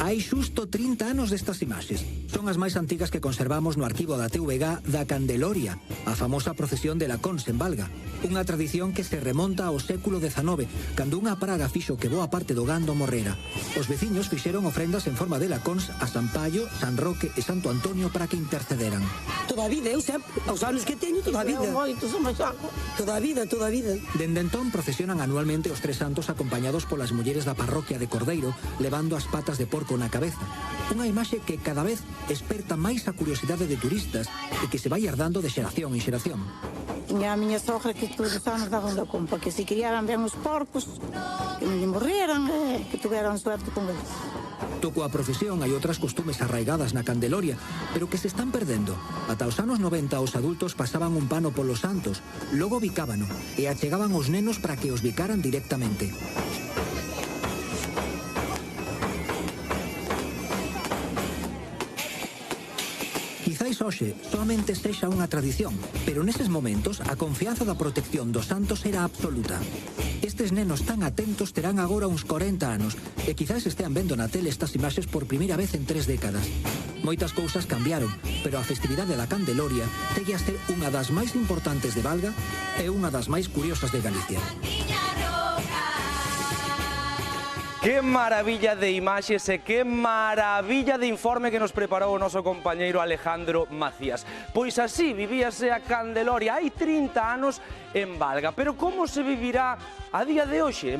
Hai xusto 30 anos destas imaxes. Son as máis antigas que conservamos no arquivo da TVG da Candeloria, a famosa procesión de la Cons en Valga. Unha tradición que se remonta ao século XIX, cando unha praga fixo que boa parte do gando morrera. Os veciños fixeron ofrendas en forma de la Cons a San Paio, San Roque e Santo Antonio para que intercederan. Toda a vida, eu sempre, aos anos que teño, toda a vida. Toda a vida, toda a vida. Dende entón procesionan anualmente os tres santos acompañados polas mulleres da parroquia de Cordeiro, levando as patas de porco na cabeza. Unha imaxe que cada vez esperta máis a curiosidade de turistas e que se vai herdando de xeración en xeración. Tiña a miña sogra que todos os anos daban da compa, que se criaran ben os porcos, que non lle morreran, que tuveran suerte con eles. Toco a procesión hai outras costumes arraigadas na Candeloria, pero que se están perdendo. Ata os anos 90 os adultos pasaban un pano polos santos, logo bicábano e achegaban os nenos para que os bicaran directamente. Quizáis hoxe soamente sexa unha tradición, pero neses momentos a confianza da protección dos santos era absoluta. Estes nenos tan atentos terán agora uns 40 anos e quizás estean vendo na tele estas imaxes por primeira vez en 3 décadas. Moitas cousas cambiaron, pero a festividade da Candeloria segue a ser unha das máis importantes de Valga e unha das máis curiosas de Galicia. Que maravilla de imaxes e que maravilla de informe que nos preparou o noso compañeiro Alejandro Macías. Pois así vivíase a Candeloria hai 30 anos en Valga. Pero como se vivirá a día de hoxe?